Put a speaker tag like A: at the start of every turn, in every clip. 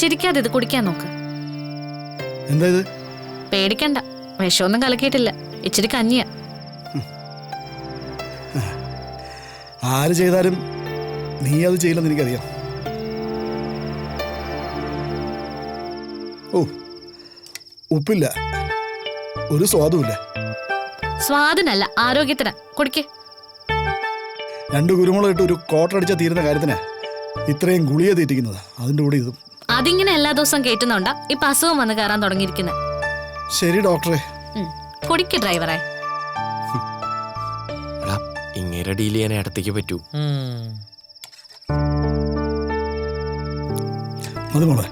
A: ചിരിക്കാതെ ഇത് കുടിക്കാൻ നോക്ക്.
B: എന്താ ഇത്?
A: പേടിക്കണ്ട, വിഷമൊന്നും കലക്കിയിട്ടില്ല. ഇച്ചിരി കഞ്ഞിയാ.
B: ആര് ചെയ്താലും നീ അത് ചെയ്യില്ലെന്ന് എനിക്കറിയാം. ഓ, ഉപ്പില്ല, ഒരു സ്വാദുമില്ല.
A: സ്വാദിനല്ല, ആരോഗ്യത്തിനാ. കുടിക്കേ.
B: 2 കുരുമുളക് ഇട്ട് ഒരു കോട്ടടിച്ചാൽ തീരുന്ന കാര്യത്തിനാ ഇത്രയും ഗുളിക തീറ്റിക്കുന്നത്. അതിൻ്റെ കൂടെ ഇതും.
A: അതിങ്ങനെ എല്ലാ ദിവസവും കേട്ടുന്നോണ്ടാ ഇപ്പൊ അസുഖം വന്ന് കയറാൻ തുടങ്ങിയിരിക്കുന്നത്.
B: ശരി ഡോക്ടറെ.
A: കുടിക്ക് ഡ്രൈവറെ.
C: ഇങ്ങനെ ഡീൽ ചെയ്യാൻ ഇടത്തേക്ക് പറ്റൂ.
B: അത് മോളെ.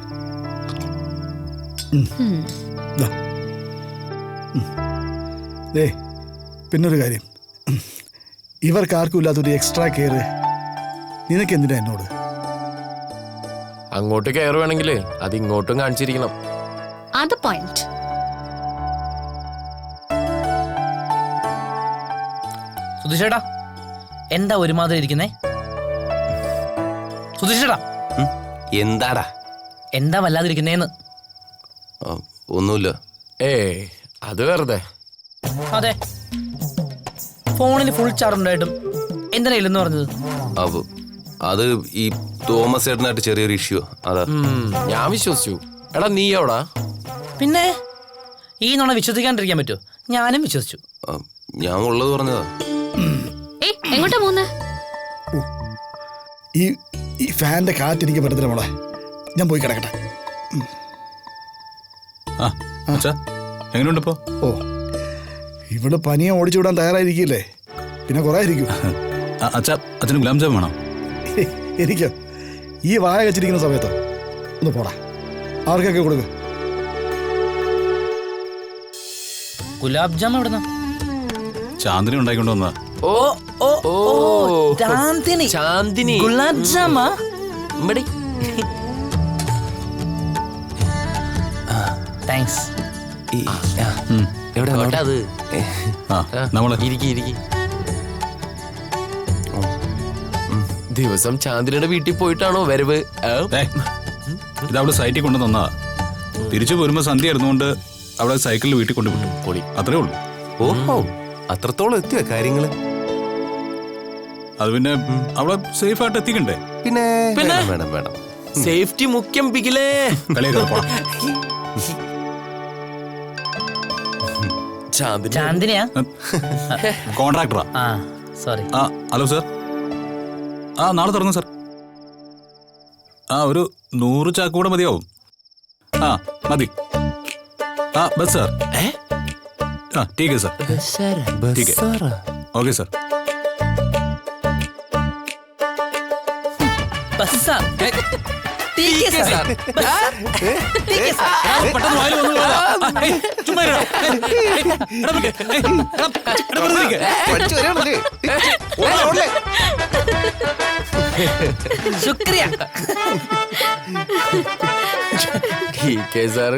B: പിന്നൊരു കാര്യം, ഇവർക്കാർക്കും ഇല്ലാത്തൊരു എക്സ്ട്രാ കെയർ നിനക്ക് എന്തിനാ എന്നോട്?
C: അങ്ങോട്ട് കെയർ വേണമെങ്കിൽ അത് ഇങ്ങോട്ടും കാണിച്ചിരിക്കണം.
A: അത് പോയിന്റ്.
D: സുധീഷേട്ടാ, എന്താ ഒരുമാതിരി ഇരിക്കുന്നേ? സുധീഷേട്ടാ,
E: എന്താടാ?
D: എന്താ വല്ലാതിരിക്കുന്നേന്ന്?
E: ഒന്നുമില്ല.
C: അത് വെറുതെ.
D: അതെ, ഫോണിന് ഫുൾ ചാർജ് ഉണ്ടായിട്ടും എന്തിനാ ഇല്ലെന്ന് പറഞ്ഞത്?
E: അത് ഈ തോമസ് ചേട്ടനായിട്ട് ചെറിയൊരു ഇഷ്യൂ. അതാ
C: ഞാൻ വിശ്വസിച്ചു. എടാ നീ എവിടാ? പിന്നെ
D: ഈ നുണ വിശ്വസിക്കാണ്ടിരിക്കാൻ പറ്റുമോ? ഞാനും വിശ്വസിച്ചു.
E: ഞാൻ ഉള്ളത് പറഞ്ഞതാ.
A: എങ്ങോട്ടാ പോകുന്നേ?
B: ഈ ഫാന്റെ കാറ്റ് എനിക്ക് പറ്റത്തില്ല മോളെ, ഞാൻ പോയി കിടക്കട്ടെ.
F: എങ്ങനെയുണ്ട് ഇപ്പോ?
B: ഓ, ഇവിടെ പനിയെ ഓടിച്ചു വിടാൻ തയ്യാറായിരിക്കില്ലേ? പിന്നെ കുറെ ആയിരിക്കും.
F: അച്ഛന് ഗുലാം ജാം വേണം?
B: എനിക്കോ? ഈ വായ വെച്ചിരിക്കുന്ന സമയത്തോ? ഒന്ന് പോടാ, ആർക്കൊക്കെ കൊടുക്ക.
D: ഗുലാബ് ജാം എവിടുന്ന?
F: ചാന്ദിനി ഉണ്ടായിക്കൊണ്ട് വന്നതാ.
D: ഓ ഓ ഓ, ചാന്ദിനി.
C: ചാന്ദിനി
D: ഗുലാബ് ജാമാ? താങ്ക്സ്.
E: അത്
C: ദിവസം ചാന്ദിനിയുടെ വീട്ടിൽ പോയിട്ടാണോ വരവ്?
F: ഇതവിടെ സൈറ്റിൽ കൊണ്ടു തന്നതാ. തിരിച്ചു പോരുമ്പോ സന്ധ്യ ആയിരുന്നുകൊണ്ട് അവിടെ സൈക്കിളിൽ വീട്ടിൽ കൊണ്ടുവിട്ടു. പൊളി, അത്രേ ഉള്ളൂ.
E: ഓഹോ, അത്രത്തോളം എത്തിയ കാര്യങ്ങള്.
F: അത് പിന്നെ അവിടെ സേഫ് ആയിട്ട് എത്തിക്കണ്ടേ?
E: പിന്നെ വേണം വേണം.
C: സേഫ്റ്റി മുഖ്യം. പികിലേ
D: ചാന്ദിനിയാ?
F: കോൺട്രാക്ടറാ.
D: സോറി.
F: Hello sir. നാളെ തുടങ്ങും സാർ. ഒരു 100 ചാക്ക് കൂടെ മതിയാവും. മതി. Bus sir. ठीक है सर. ठीक है. Okay sir.
D: बस सर. ठीक है सर. ठीक है सर.
F: പെട്ടെന്ന് വായിൽ വന്നു പോകാ. ചുമ്മാ ഇരടാ.
D: शुक्रिया.
C: ठीक है सर.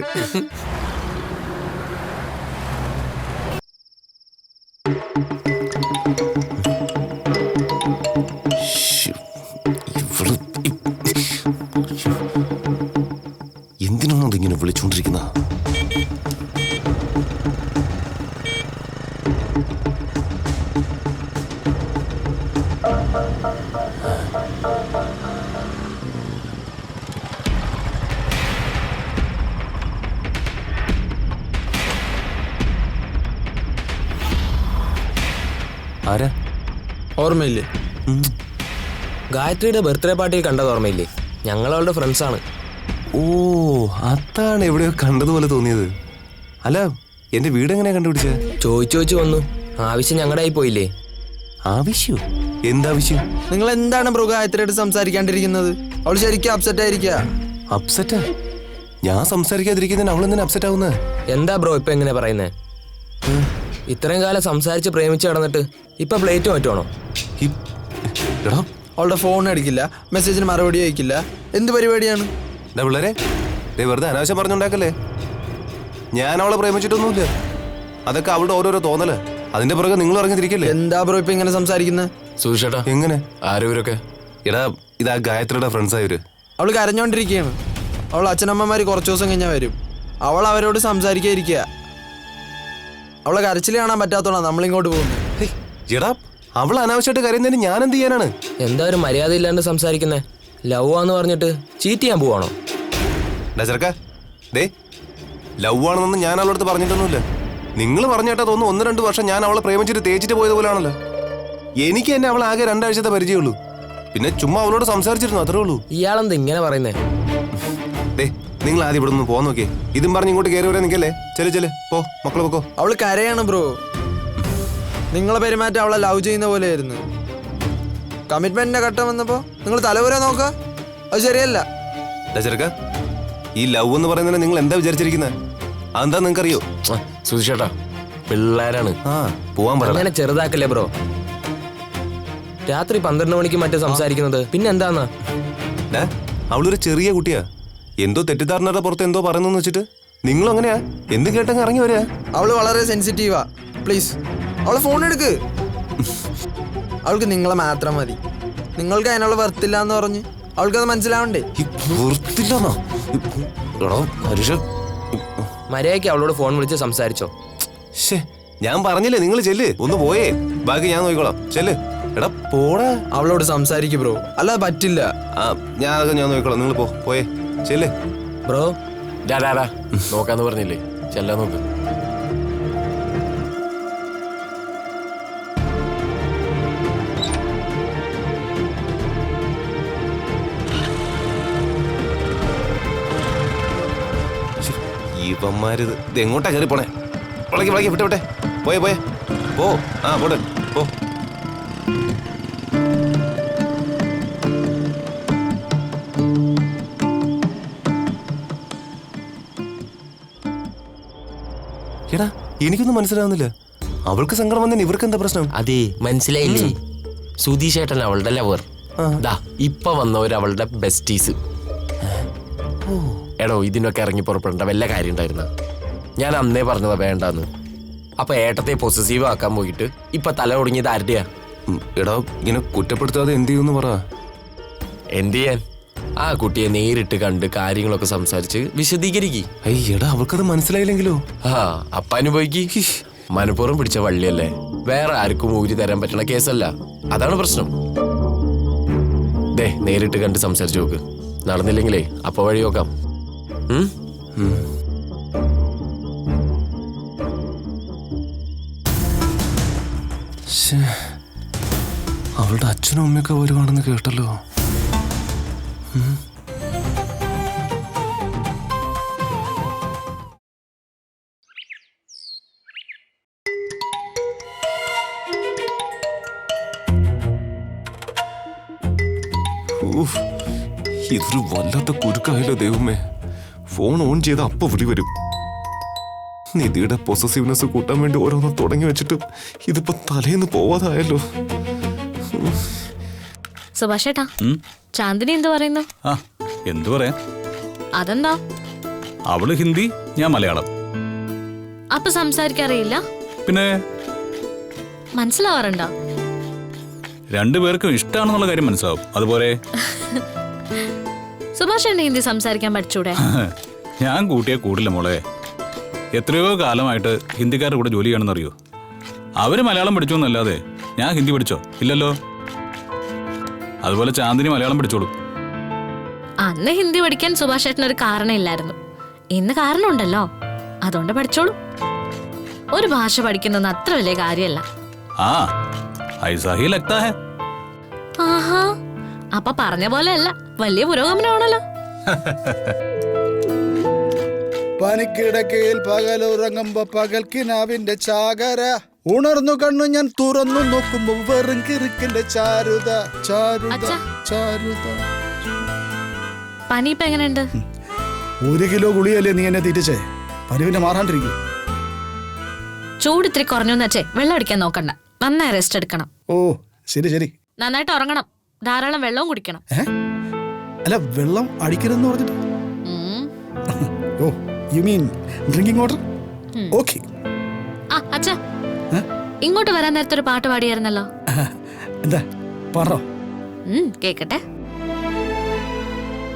E: എന്തിനാണോ അതിങ്ങനെ വിളിച്ചുകൊണ്ടിരിക്കുന്ന? ആരാ?
C: ഓർമ്മയില്ലേ? ഗായത്രിയുടെ ബർത്ത്ഡേ പാർട്ടിയിൽ കണ്ടത് ഓർമ്മയില്ലേ? ഞങ്ങളവളുടെ ഫ്രണ്ട്സാണ്.
E: ഓ, അതാണ് എവിടെയോ കണ്ടതുപോലെ തോന്നിയത്. അല്ല, എന്റെ വീട് എങ്ങനെയാ കണ്ടുപിടിച്ചത്?
C: ചോദിച്ചു വന്നു. ആവശ്യം ഞങ്ങളുടെ ആയി പോയില്ലേ?
E: ആവശ്യം? എന്താവശ്യം?
G: നിങ്ങൾ എന്താണ് ബ്രോ ഗായത്രിയായിട്ട് സംസാരിക്കാണ്ടിരിക്കുന്നത്? അവൾ ശരിക്കും അപ്സെറ്റ് ആയിരിക്കുക.
E: അപ്സെറ്റാ? ഞാൻ സംസാരിക്കാതിരിക്കുന്നതിന് അവളെന്തിനാ അപ്സെറ്റ് ആവുന്നത്?
C: എന്താ ബ്രോ ഇപ്പൊ എങ്ങനെ പറയുന്നേ? ഇത്രയും കാലം സംസാരിച്ച് പ്രേമിച്ച് കിടന്നിട്ട് ഇപ്പൊ പ്ലേറ്റ് മാറ്റുവാണോ?
G: അവളുടെ ഫോൺ അടിക്കില്ല, മെസ്സേജിന് മറുപടി അയക്കില്ല. എന്ത് പരിപാടിയാണ്?
E: പിള്ളേരെ വെറുതെ അനാവശ്യം പറഞ്ഞുണ്ടാക്കല്ലേ. ഞാൻ അവളെ പ്രേമിച്ചിട്ടൊന്നുമില്ല. അതൊക്കെ അവളുടെ ഓരോരോ തോന്നല്. അതിന്റെ പുറകെ നിങ്ങൾ ഇറങ്ങിത്തിരിക്കല്ലേ?
G: എന്താ ബ്രോ ഇപ്പൊ ഇങ്ങനെ സംസാരിക്കുന്നത്?
H: സുധിച്ചേട്ടാ,
E: എങ്ങനെ?
H: ആരവരൊക്കെ?
E: എടാ, ഇതാ ഗായത്രിയുടെ ഫ്രണ്ട്സ് ആയവര്.
G: അവള് കരഞ്ഞോണ്ടിരിക്കുകയാണ്. അവൾ അച്ഛനമ്മമാര് കുറച്ചു ദിവസം കഴിഞ്ഞാൽ വരും. അവൾ അവരോട് സംസാരിക്കാതിരിക്കുക. അവളെ കരച്ചിൽ കാണാൻ പറ്റാത്തോളാം നമ്മളിങ്ങോട്ട് പോകുന്നത്.
E: ഹേയ്, എടാ, അവൾ അനാവശ്യമായിട്ട് കരയുന്നതിന് ഞാൻ എന്ത് ചെയ്യാനാണ്?
C: എന്താ ഒരു മര്യാദ ഇല്ലാണ്ട് സംസാരിക്കുന്നേ? ലവ് ആന്ന് പറഞ്ഞിട്ട് ചീറ്റ് ചെയ്യാൻ പോവാണോ?
E: ചെറുക്ക, ദേ, ലവ് ആണെന്നൊന്നും ഞാൻ അവളടുത്ത് പറഞ്ഞിട്ടൊന്നുമില്ല. നിങ്ങൾ പറഞ്ഞേട്ടാ തോന്നുന്നു 1-2 വർഷം ഞാൻ അവളെ പ്രേമിച്ചിട്ട് തേച്ചിട്ട് പോയത് പോലാണല്ലോ. എനിക്ക് തന്നെ അവൾ ആകെ 2 ആഴ്ചത്തെ പരിചയമുള്ളൂ. പിന്നെ ചുമ്മാ അവളോട് സംസാരിച്ചിരുന്നു, അത്രേ ഉള്ളൂ.
C: ഇയാളെന്താ ഇങ്ങനെ പറയുന്നേ?
E: ദേ, നിങ്ങൾ ആദ്യം ഇവിടെ നിന്ന് പോകാൻ നോക്കിയേ. ഇതും പറഞ്ഞ് ഇങ്ങോട്ട് കയറി വരാൻ നിൽക്കല്ലേ. ചെല് പോ, മക്കളെ പൊക്കോ.
G: അവള് കരയാണ് ബ്രോ. നിങ്ങളെ പെരുമാറ്റം അവളെ ലവ് ചെയ്യുന്ന പോലെയായിരുന്നു. കമ്മിറ്റ്മെന്റിന്റെ ഘട്ടം വന്നപ്പോ നിങ്ങൾ തലവരെ നോക്ക, അത് ശരിയല്ല.
E: ചെറുക്ക, ഈ ലവ് എന്ന് പറയുന്നതിന് നിങ്ങൾ എന്താ വിചാരിച്ചിരിക്കുന്നത്? അതെന്താ നിങ്ങൾക്കറിയോ?
H: സുധിച്ചേട്ടാ, പിള്ളേരാണ്.
E: ആ, പോവാൻ പറയാം.
C: അങ്ങനെ ചെറുതാക്കല്ലേ ബ്രോ. രാത്രി 12 മണിക്ക് മറ്റേ സംസാരിക്കുന്നത് പിന്നെ എന്താന്നാ?
E: അവളൊരു ചെറിയ കുട്ടിയാ. എന്തോ തെറ്റിദ്ധാരണയുടെ പുറത്ത് എന്തോ പറയുന്നു വെച്ചിട്ട് നിങ്ങളും അങ്ങനെയാ എന്തും കേട്ടങ്ങ് ഇറങ്ങി വരാ.
G: അവള് വളരെ സെൻസിറ്റീവാ. പ്ലീസ് അവളെ ഫോൺ എടുക്ക്. അവൾക്ക് നിങ്ങളെ മാത്രം മതി. നിങ്ങൾക്ക് അതിനുള്ള വെർത്തില്ല എന്ന് പറഞ്ഞ് അവൾക്കത് മനസ്സിലാവണ്ടേ?
C: മര്യാദയ്ക്ക് അവളോട് ഫോൺ വിളിച്ച് സംസാരിച്ചോ?
E: ഞാൻ പറഞ്ഞില്ലേ നിങ്ങൾ ചെല്ല്, ഒന്ന് പോയേ, ബാക്കി ഞാൻ നോക്കിക്കോളാം. ചെല്ല്. എടാ പോടാ.
G: അവളോട് സംസാരിക്കും ബ്രോ, അല്ലാതെ പറ്റില്ല.
E: ഞാൻ നോക്കിക്കോളാം. നിങ്ങൾ പോയേ, ചെല്ല്.
C: ബ്രോ,
H: നോക്കാന്ന് പറഞ്ഞില്ലേ, ചെല്ലാൻ നോക്ക്.
E: ഇവന്മാരിത് എങ്ങോട്ടാ കയറി പോണേ? വിളക്കി വിട്ടെ പോയേ പോ. പോട്ടെ പോ. എടാ, എനിക്കൊന്നും മനസ്സിലാവുന്നില്ല. അവൾക്ക് സങ്കടം വന്നതിന് ഇവർക്ക് എന്താ പ്രശ്നം?
H: അതെ, മനസ്സിലായില്ലേ? സുധീഷേട്ടൻ അവളുടെ ലവർ. ദാ ഇപ്പൊ വന്നവർ അവളുടെ ബെസ്റ്റീസ്. എടോ, ഇതിനൊക്കെ ഇറങ്ങി പുറപ്പെടേണ്ട വല്ല കാര്യം ഉണ്ടായിരുന്ന? ഞാൻ അന്നേ പറഞ്ഞതാ വേണ്ടാന്ന്. അപ്പൊ ഏട്ടത്തെ പൊസസീവ് ആക്കാൻ പോയിട്ട് ഇപ്പൊ തല ഒടുങ്ങിയത് ആരുടെയാ?
E: എടാ, ഇങ്ങനെ കുറ്റപ്പെടുത്താതെ എന്ത് ചെയ്യുമെന്ന് പറ.
H: എന്ത് ചെയ്യാൻ? ആ കുട്ടിയെ നേരിട്ട് കണ്ട് കാര്യങ്ങളൊക്കെ സംസാരിച്ച് വിശദീകരിക്കും.
E: എടാ, അവൾക്കത് മനസ്സിലായില്ലെങ്കിലോ?
H: അപ്പ അനുഭവിക്ക്. മനഃപൂർവ്വം പിടിച്ച വള്ളിയല്ലേ, വേറെ ആർക്കും ഊരി തരാൻ പറ്റണ കേസല്ല. അതാണ് പ്രശ്നം. ദേ, നേരിട്ട് കണ്ട് സംസാരിച്ചു നോക്ക്. നടന്നില്ലെങ്കിലേ അപ്പൊ വഴി നോക്കാം.
E: അവളുടെ അച്ഛനും അമ്മയൊക്കെ വരുവാണെന്ന് കേട്ടല്ലോ. ഇതൊരു വല്ലാത്ത കുരുക്കായല്ലോ ദൈവമേ. ഫോൺ ഓൺ ചെയ്ത അപ്പൊ വിളി വരും. നിധിയുടെ പൊസസീവ്നെസ് കൂട്ടാൻ വേണ്ടി ഓരോന്നും തുടങ്ങി വെച്ചിട്ട് ഇതിപ്പോ തലേന്ന് പോവാതായല്ലോ.
A: സുഭാഷേട്ടാ, ചാന്ദിനി എന്ത് പറയുന്നു?
F: എന്തു പറയാ?
A: അതെന്താ?
F: അവള് ഹിന്ദി, ഞാൻ മലയാളം.
A: അപ്പൊ സംസാരിക്കാറിയില്ല?
F: പിന്നെ
A: മനസ്സിലാവാറുണ്ടോ?
F: രണ്ടുപേർക്കും ഇഷ്ടമാണെന്നുള്ള കാര്യം മനസ്സിലാവും. അതുപോലെ
A: സുഭാഷേട്ടന് ഹിന്ദി സംസാരിക്കാൻ പഠിച്ചൂടെ?
F: ഞാൻ കൂട്ടിയാ കൂടില്ല മോളെ. എത്രയോ കാലമായിട്ട് ഹിന്ദിക്കാരുടെ കൂടെ ജോലി ചെയ്യണമെന്നറിയോ? അവര് മലയാളം പഠിച്ചു എന്നല്ലാതെ ഞാൻ ഹിന്ദി പഠിച്ചോ? ഇല്ലല്ലോ. അതുപോലെ ചാന്ദിനി മലയാളം പഠിച്ചോളൂ.
A: അന്ന് ഹിന്ദി പഠിക്കാൻ സുഭാഷേട്ടനൊരു കാരണം ഇല്ലായിരുന്നു. ഇന്ന് കാരണമുണ്ടല്ലോ, അതുകൊണ്ട് പഠിച്ചോളൂ. ഒരു ഭാഷ പഠിക്കുന്നത് അത്ര വലിയ കാര്യമല്ല.
F: ऐसा ही लगता है.
A: ആഹാ, അപ്പൊ പറഞ്ഞ പോലെ അല്ല, വലിയ പുരോഗമനമാണല്ലോ.
B: പനിക്കിടക്കയിൽ പകലുറങ്ങുമ്പോ പകൽക്കിനാവിന്റെ ചാകര ഉണർന്നു കണ്ണു ഞാൻ തുറന്നു നോക്കുമ്പോ വെറും കിറുക്കിന്റെ ചാരുത ചാരുത
A: അച്ഛാ.
B: ചാരുത.
A: പനി ഇപ്പൊ എങ്ങനെയുണ്ട്?
B: 1 കിലോ ഗുളിയല്ലേ നീ എന്നെ തീറ്റിച്ചേ? പനി പിന്നെ മാറാണ്ടിരിക്കും.
A: ചൂട് ഇത്തിരി കുറഞ്ഞു വെച്ചേ വെള്ളം അടിക്കാൻ നോക്കണ്ട. നന്നായി റെസ്റ്റ് എടുക്കണം.
B: ഓ ശരി.
A: നന്നായിട്ട് ഉറങ്ങണം. ധാരാളം വെള്ളവും കുടിക്കണം.
B: അല്ല, വെള്ളം അടിക്കരുതെന്ന് പറഞ്ഞിട്ട്? ഓ, you mean drinking water? Okay.
A: ആ, അച്ഛാ ഇങ്ങോട്ട് വരാൻ നേരത്തെ ഒരു പാട്ട് പാടിയായിരുന്നല്ലോ.
B: എന്താ പറഞ്ഞോ?
A: കേക്കട്ടെ.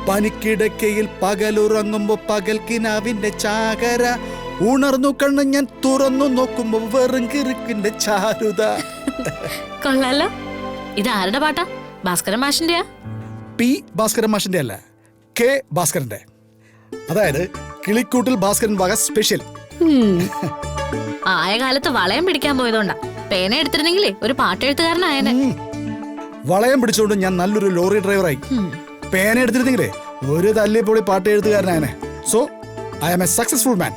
B: പനിക്കിടക്കയിൽ പകലുറങ്ങുമ്പോ പകൽക്കിനാവിന്റെ ചാകര, ഉണർന്നു കണ്ണ് ഞാൻ തുറന്നു നോക്കുമ്പോ വെറും കിറുക്കിന്റെ ചാരുത.
A: കൊള്ളാലോ. ഇത് ആരുടെ പാട്ടാ? ഭാസ്കരൻ മാഷിന്റെയാ?
B: പി ഭാസ്കരൻ മാഷിന്റെ അല്ല, കെ ഭാസ്കരന്റെ. അതായത് കിളിക്കൂട്ടിൽ ഭാസ്കരൻ വക സ്പെഷ്യൽ.
A: ആയ കാലത്ത് വളയം പിടിക്കാൻ പോയതുകൊണ്ടാ. പേന എടുത്തിരുന്നെങ്കിലേ ഒരു പാട്ടെഴുത്തുകാരനായനെ.
B: വളയം പിടിച്ചുകൊണ്ട് ഞാൻ നല്ലൊരു ലോറി ഡ്രൈവറായി. പേന എടുത്തിരുന്നെങ്കിലേ ഒരു തല്ലിപ്പൊളി പാട്ട് എഴുത്തുകാരനായനെ. So I am a successful man.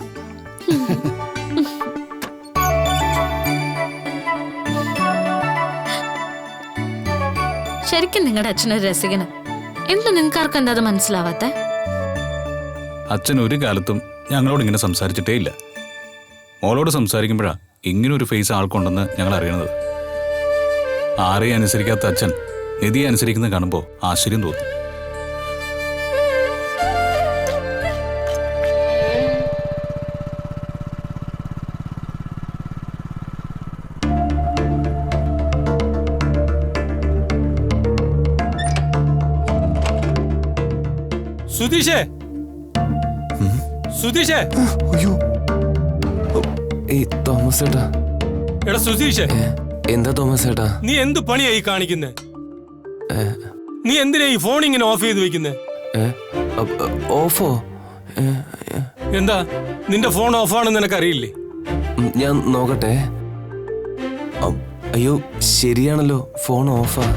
A: ശരിക്കും നിങ്ങളുടെ അച്ഛനൊരു രസികന്. എന്താ നിങ്ങൾക്കാർക്കും എന്താ അത് മനസ്സിലാവാത്തെ?
F: അച്ഛൻ ഒരു കാലത്തും ഞങ്ങളോട് ഇങ്ങനെ സംസാരിച്ചിട്ടേ ഇല്ല. മോളോട് സംസാരിക്കുമ്പോഴാ ഇങ്ങനെ ഒരു ഫേസ് ആൾക്കുണ്ടെന്ന് ഞങ്ങൾ അറിയണത്. ആരെയും അനുസരിക്കാത്ത അച്ഛൻ നിധിയെ അനുസരിക്കുന്നത് കാണുമ്പോൾ ആശ്ചര്യം തോന്നും.
I: സുധീഷേ, സുധീഷേ.
E: അയ്യോ, തോമസ് ഏട്ടാ.
I: എടാ സുധീഷേ,
E: എന്താ തോമസ് ഏട്ടാ?
I: നീ എന്ത് പണിയായി കാണിക്കുന്നേ? നീ എന്തിനാ ഈ ഫോൺ ഇങ്ങനെ ഓഫ് ചെയ്ത് വെക്കുന്നേ?
E: ഓഫോ?
I: എന്താ നിന്റെ ഫോൺ ഓഫാണെന്ന് നിനക്കറിയില്ലേ?
E: ഞാൻ നോക്കട്ടെ. അയ്യോ, ശരിയാണല്ലോ, ഫോൺ ഓഫാ.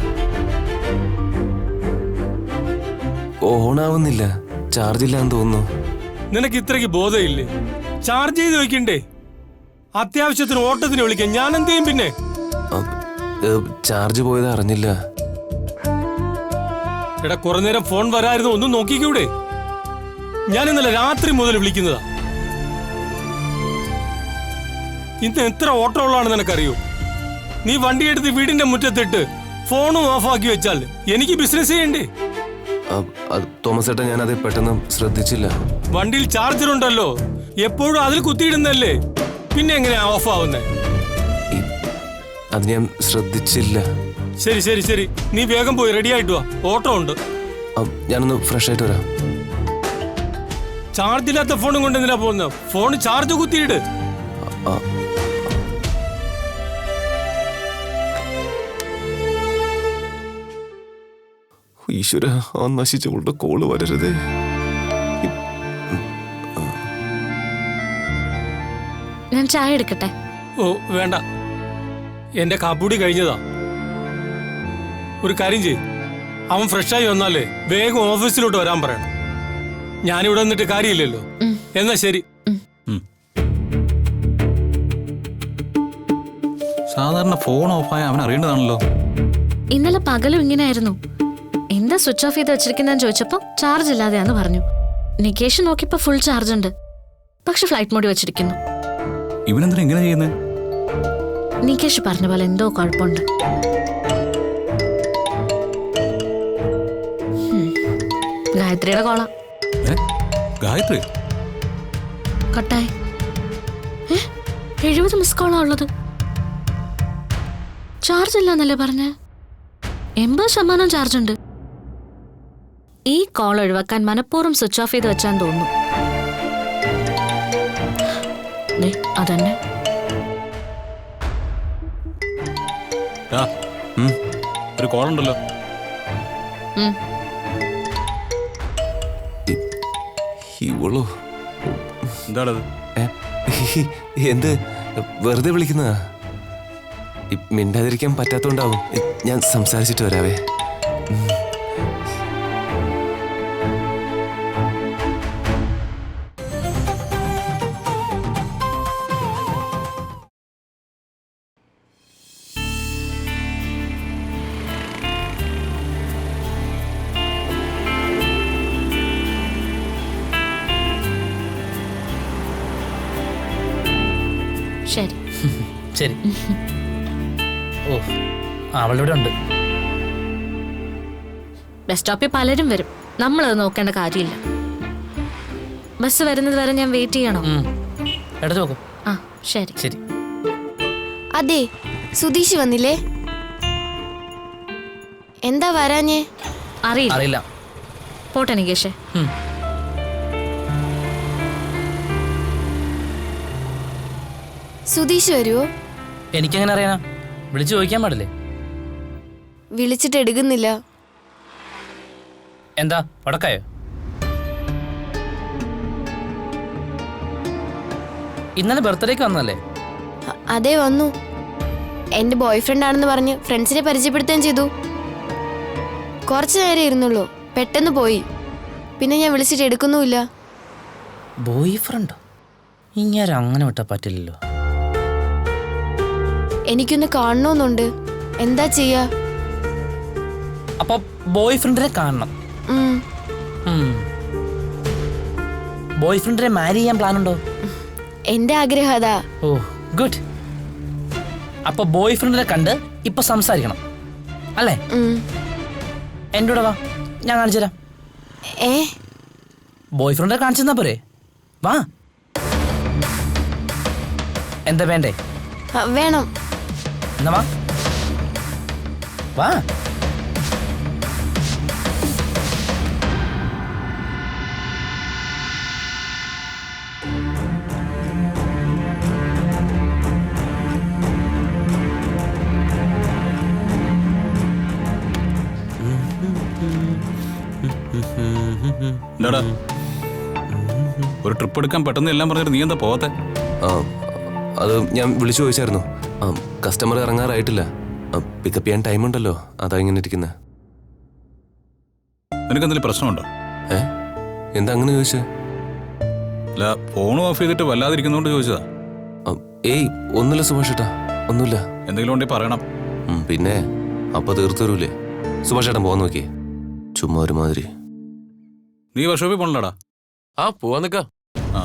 E: ഓണാവുന്നില്ല, ചാർജ് ഇല്ലാന്ന് തോന്നുന്നു.
I: നിനക്ക് ഇത്രയ്ക്ക് ബോധമില്ലേ? ചാർജ് ചെയ്ത് വെക്കണ്ടേ? അത്യാവശ്യത്തിന് ഓട്ടത്തിന് വിളിക്കാൻ ഞാൻ എന്ത് ചെയ്യും പിന്നെ?
E: ചാർജ് പോയത് അറിഞ്ഞില്ല.
I: എടാ കുറെ നേരം ഫോൺ വരായിരുന്നു, ഒന്നും നോക്കിക്കൂടെ? ഞാൻ ഇന്നലെ രാത്രി മുതൽ വിളിക്കുന്നതാ. ഇന്ന് എത്ര ഓട്ടം ഉള്ളതാണെന്ന് നിനക്കറിയോ? നീ വണ്ടി എടുത്ത് വീടിന്റെ മുറ്റത്തിട്ട് ഫോണും ഓഫാക്കി വെച്ചാൽ എനിക്ക് ബിസിനസ് ചെയ്യണ്ടേ?
E: തോമസ് ഏട്ടാ, ഞാനത് പെട്ടെന്ന് ശ്രദ്ധിച്ചില്ല.
I: വണ്ടിയിൽ ചാർജർ ഉണ്ടല്ലോ, എപ്പോഴും അതിൽ കുത്തിയിടുന്നല്ലേ, പിന്നെ എങ്ങനെയാ ഓഫ് ആവുന്നേ?
E: അത് ഞാൻ ശ്രദ്ധിച്ചില്ല.
I: ശരി ശരി ശരി, നീ വേഗം പോയി റെഡി ആയിട്ട് വാ, ഓട്ടോ ഉണ്ട്.
E: ഞാനൊന്ന് ഫ്രഷ് ആയിട്ട് വരാം.
I: ചാർജ് ഇല്ലാത്ത ഫോണും കൊണ്ട് എന്തിനാ പോകുന്നത്? ഫോൺ ചാർജ് കുത്തിയിട്.
E: ഈശ്വര, ആ നശിച്ചവളുടെ കോള് വരരുതേ.
A: ഞാൻ ചായ എടുക്കട്ടെ?
I: ഓ വേണ്ട, എന്റെ കാപ്പൂടി കഴിഞ്ഞതാ. ഒരു കാര്യം ചെയ്യ്, അവൻ ഫ്രഷായി വന്നാലേ വേഗം ഓഫീസിലോട്ട് വരാൻ പറയണം. ഞാനിവിടെ നിന്നിട്ട് കാര്യമില്ലല്ലോ. എന്നാ ശരി.
F: സാധാരണ ഫോൺ ഓഫായ അവൻ അറിയേണ്ടതാണല്ലോ.
A: ഇന്നലെ പകലും ഇങ്ങനെയായിരുന്നു. എന്താ സ്വിച്ച് ഓഫ് ചെയ്ത് വെച്ചിരിക്കുന്നതെന്ന് ചോദിച്ചപ്പോ ചാർജ് ഇല്ലാതെയാന്ന് പറഞ്ഞു. നികേഷ് നോക്കിയപ്പോ ഫുൾ ചാർജ് ഉണ്ട്, പക്ഷെ ഫ്ലൈറ്റ് മോഡിൽ വെച്ചിരിക്കുന്നു.
F: ഇവനെന്തിനാ ഇങ്ങനെ ചെയ്യുന്നത്?
A: നികേഷ് പറഞ്ഞ പോലെ എന്തോ കുഴപ്പമുണ്ട്. ഗായത്രിയുടെ കോള.
F: ഗായത്രി
A: കട്ടായി. 70 മിസ് കോളാ ഉള്ളത്. ചാർജ് ഇല്ലാന്നല്ലേ പറഞ്ഞ? 80% ചാർജ് ഉണ്ട്. ഈ കോൾ ഒഴിവാക്കാൻ മനഃപൂർവ്വം സ്വിച്ച് ഓഫ് ചെയ്ത് വെച്ചാന്ന് തോന്നുന്നു. അതന്നെ.
F: ഒരു കോൾ ഉണ്ടല്ലോ.
E: ഇവളോ?
F: എന്താണത്?
E: എന്ത് വെറുതെ വിളിക്കുന്നതാ? മിണ്ടാതിരിക്കാൻ പറ്റാത്തോണ്ടാവും. ഞാൻ സംസാരിച്ചിട്ട് വരാവേ.
A: ശരി
D: ശരി. ഓ, അവളിവിടെ ഉണ്ട്.
A: ബസ് സ്റ്റോപ്പിൽ പലരും വരും, നമ്മളത് നോക്കേണ്ട കാര്യമില്ല. ബസ് വരുന്നത് വരെ ഞാൻ വെയിറ്റ് ചെയ്യണോ?
D: എടുത്തു നോക്കും.
A: ആ ശരി
D: ശരി.
J: അതെ, സുധീഷ് വന്നില്ലേ? എന്താ വരാഞ്ഞേ?
A: അറിയില്ല.
D: അറിയില്ല.
A: പോട്ടെ നികേഷേ.
J: സുധീഷ് വരുവോ?
D: എനിക്കെങ്ങനെ അറിയാനാ? വിളിച്ചു ചോദിക്കാൻ പാടില്ലേ?
J: വിളിച്ചിട്ട് എടുക്കുന്നില്ല.
D: എന്താ ഉടക്കായോ? ഇന്നലെ ബർത്ത്ഡേക്ക് വന്നല്ലേ?
J: അതെ, വന്നു. എന്റെ ബോയ് ഫ്രണ്ട് ആണെന്ന് പറഞ്ഞ് ഫ്രണ്ട്സിനെ പരിചയപ്പെടുത്തുകയും ചെയ്തു. കുറച്ചു നേരം ഇരുന്നുള്ളൂ, പെട്ടെന്ന് പോയി. പിന്നെ ഞാൻ വിളിച്ചിട്ട് എടുക്കുന്നുമില്ല.
D: ബോയ് ഫ്രണ്ടോ? ഇങ്ങനെ അങ്ങനെ വിട്ടാ പറ്റില്ലല്ലോ.
J: എനിക്കൊന്ന് കാണണമെന്നുണ്ട്. എന്താ ചെയ്യാ?
D: അപ്പൊ ബോയ് ഫ്രണ്ടിനെ കാണണം. ബോയ് ഫ്രണ്ടിനെ മാരി ചെയ്യാൻ പ്ലാൻ ഉണ്ടോ?
J: എന്റെ ആഗ്രഹം അതാ.
D: ഓ ഗുഡ്. അപ്പൊ ബോയ് ഫ്രണ്ടിനെ കണ്ട് ഇപ്പൊ സംസാരിക്കണം അല്ലേ? എൻ്റെ കൂടെ വാ, ഞാൻ കാണിച്ചു തരാം. ബോയ് ഫ്രണ്ടിനെ കാണിച്ചു തന്നാ പോരെ? വാ. എന്താ വേണ്ടേ?
J: വേണം.
D: എന്നാ വാ വാ.
F: എന്താടാ ഒരു ട്രിപ്പ് എടുക്കാൻ പെട്ടെന്ന് എല്ലാം പറഞ്ഞിട്ട് നീ എന്താ പോവാത്തെ?
E: അത് ഞാൻ വിളിച്ചു ചോദിച്ചായിരുന്നു. കസ്റ്റമർ ഇറങ്ങാറായിട്ടില്ല, പിക്കപ്പ് ചെയ്യാൻ ടൈം ഉണ്ടല്ലോ, അതാ ഇങ്ങനെ ഇരിക്കുന്നത്.
F: നിനക്ക് എന്തെങ്കിലും പ്രശ്നമുണ്ടോ?
E: എന്താ അങ്ങനെ ചോദിച്ചേ?
F: അല്ല, ഫോൺ ഓഫ് ചെയ്തിട്ട് വല്ലാതിരിക്കുന്നോണ്ട് ചോദിച്ചതാ.
E: ഏയ് ഒന്നുമില്ല സുഭാഷ് ഏട്ടാ, ഒന്നുമില്ല.
F: എന്തെങ്കിലും ഉണ്ടെങ്കിൽ പറയണം.
E: പിന്നെ അപ്പൊ തീർത്തു തരൂലേ? സുഭാഷ് ഏട്ടൻ പോവാൻ നോക്കിയേ, ചുമ്മാ ഒരുമാതിരി.
F: നീ വർഷോപ്പിൽ പോണല്ലോടാ?
H: ആ പോവാൻ നിക്ക.
F: ആ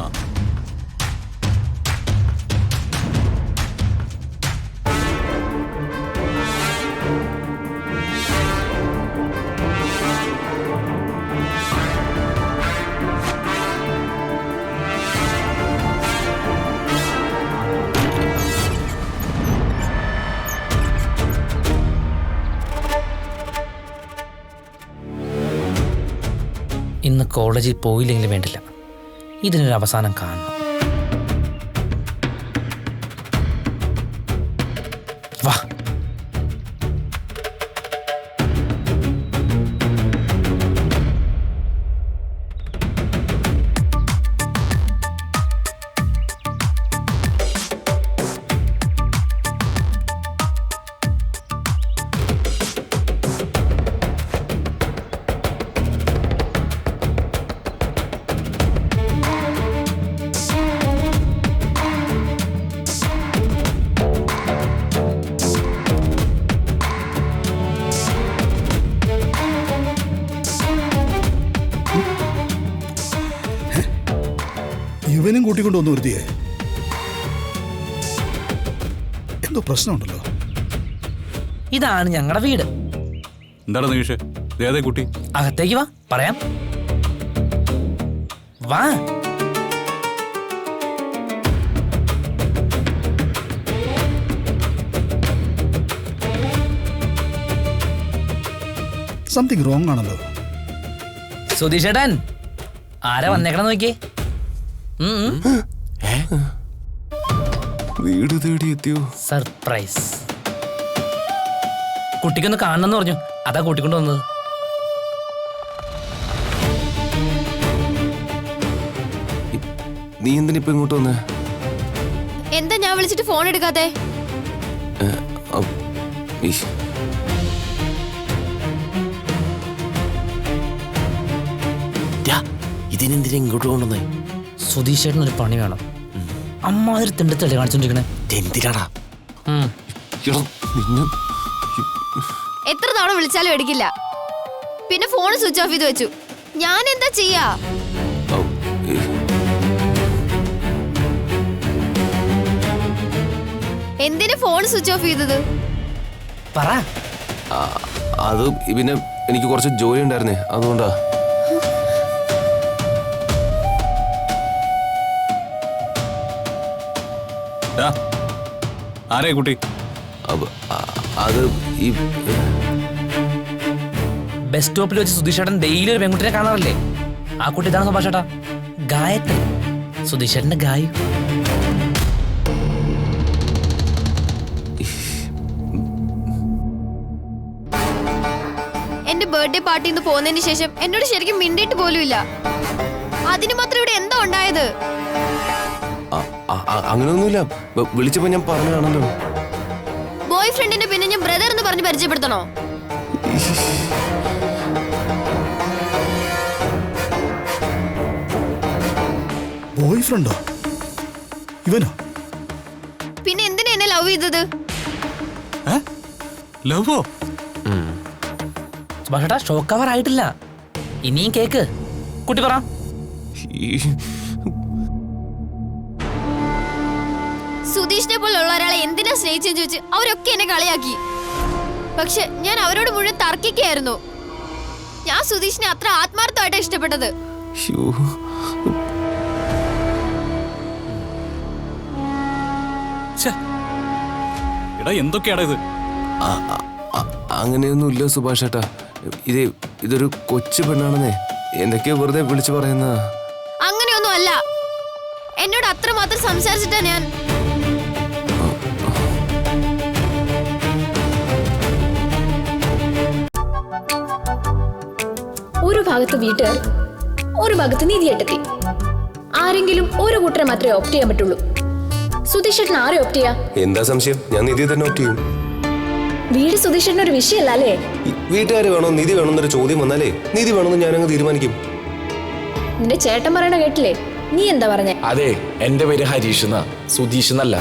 D: ഇന്ന് കോളേജിൽ പോയില്ലെങ്കിലും വേണ്ടില്ല, ഇതിനൊരു അവസാനം കാണണം. വാ.
B: ഇവനും കൂട്ടിക്കൊണ്ടൊന്ന് വരുത്തിയേ. എന്തോ പ്രശ്നമുണ്ടല്ലോ.
D: ഇതാണ് ഞങ്ങളുടെ വീട്.
F: എന്താണ് നീഷേ? ഏതേ കുട്ടി?
D: അകത്തേക്ക് വാ, പറയാം. വാ.
B: സംതിങ് റോങ് ആണല്ലോ.
D: സുധീഷ് ഏട്ടൻ ആരാ വന്നേക്കണം നോക്കിയേ.
E: വീട് തേടി എത്തിയോ?
D: സർപ്രൈസ്. കുട്ടിക്കൊന്ന് കാണണമെന്ന് പറഞ്ഞു, അതാ കൂട്ടിക്കൊണ്ട് വന്നത്.
E: നീ എന്തിനിപ്പോ ഇങ്ങോട്ട് വന്നേ?
J: എന്താ ഞാൻ വിളിച്ചിട്ട് ഫോൺ എടുക്കാതെ?
H: ഇതിനെന്തിനാ ഇങ്ങോട്ട് കൊണ്ടുവന്നേ?
D: സുധീഷ് ചേട്ടനൊരു പണി വേണം. അമ്മാതിരി തിണ്ടി തെളി കാണിച്ചോണ്ടിരിക്കണേ.
H: എന്തിനാടാ?
J: എത്ര തവണ വിളിച്ചാലും എടുക്കില്ല. പിന്നെ ഫോൺ സ്വിച്ച് ഓഫ് ചെയ്ത് വെച്ചു. ഞാൻ എന്താ ചെയ്യാ? എന്തിനാ ഫോൺ സ്വിച്ച് ഓഫ് ചെയ്തത്?
D: പറ.
E: അത് പിന്നെ എനിക്ക് കുറച്ച് ജോലി ഉണ്ടായിരുന്നേ, അതുകൊണ്ടാ.
F: ആരേ കുട്ടി?
E: അത് ഈ
D: ബസ് സ്റ്റോപ്പിൽ വെച്ച് സുധീഷ് ചേട്ടൻ ഡെയിലി ഒരു പെൺകുട്ടിയെ കാണാറില്ലേ? ആ കുട്ടി ഇതാണ് സുഭാഷ് ചേട്ടാ, ഗായത്രി, സുധീഷ് ചേട്ടന്റെ ഗായു.
J: എന്റെ ബർത്ത്ഡേ പാർട്ടിയിൽ നിന്ന് പോകുന്നതിന് ശേഷം എന്നോട് ശരിക്കും മിണ്ടിയിട്ട് പോലും ഇല്ല. അതിന് മാത്രം ഇവിടെ എന്താ ഉണ്ടായത്?
E: അങ്ങനെയൊന്നുമില്ല. വിളിച്ചപ്പോ ഞാൻ പറഞ്ഞതാണല്ലോ.
J: ബോയ് ഫ്രണ്ടിന്റെ പിന്നെ ഞാൻ ബ്രദർ എന്ന് പറഞ്ഞ് പരിചയപ്പെടുത്തണോ?
B: ബോയ് ഫ്രണ്ടോ? ഇവനോ?
J: പിന്നെ എന്തിനാ എന്നെ ലവ് ചെയ്തത്?
F: ലവോ?
D: സുഭാഷ് ചേട്ടാ ഷോക്ക് കവർ ആയിട്ടില്ല, ഇനിയും കേക്ക്. കുട്ടി പറ.
J: സുധീഷിനെ പോലുള്ള ഒരാളെ എന്തിനാ സ്നേഹിച്ചെന്ന് ചോദിച്ച് അവരൊക്കെ എന്നെ കളിയാക്കി. പക്ഷെ ഞാൻ അവരോട് മുഴുവൻ തർക്കിക്കായിരുന്നു. ഞാൻ സുധീഷിനെ അത്ര ആത്മാർത്ഥമായിട്ട് ഇഷ്ടപ്പെട്ടത്.
F: എടാ എന്തൊക്കെയാടാ ഇത്?
E: അങ്ങനെയൊന്നുമില്ല സുഭാഷ് ചേട്ടാ. ഇതൊരു കൊച്ചു പെണ്ണാണെന്നേ എന്തൊക്കെയോ വെറുതെ വിളിച്ചു പറയുന്ന.
J: അങ്ങനെയൊന്നും അല്ല. എന്നോട് അത്രമാത്രം സംസാരിച്ചിട്ടാ ഞാൻ.
K: ഒരു ഭാഗത്ത് വീട്ടുകാർ, ഒരു ഭാഗത്ത് നീതിയേട്ടത്തി. ആരെങ്കിലും ഒരു കൂട്ടരെ മാത്രമേ ഓപ്റ്റ് ചെയ്യാൻ പറ്റുള്ളൂ. സുധീഷ് ചേട്ടൻ ആരെ ഓപ്റ്റ് ചെയ്യാ?
E: എന്താ സംശയം? ഞാൻ നിധി തന്നെ ഓപ്റ്റ് ചെയ്യും.
K: വീട് സുധീഷ് ചേട്ടൻ ഒരു വിഷയമല്ല അല്ലേ?
E: വീട്ടുകാർ വേണോ നിധി വേണമെന്നൊരു ചോദ്യം വന്നാലേ നിധി വേണമെന്ന് ഞാനങ്ങ് തീരുമാനിക്കും.
K: നിന്റെ ചേട്ടൻ പറയണ കേട്ടില്ലേ? നീ എന്താ പറഞ്ഞേ?
H: അതെ, എന്റെ പേര് ഹരീഷ് എന്നാ, സുധീഷ് എന്നല്ല.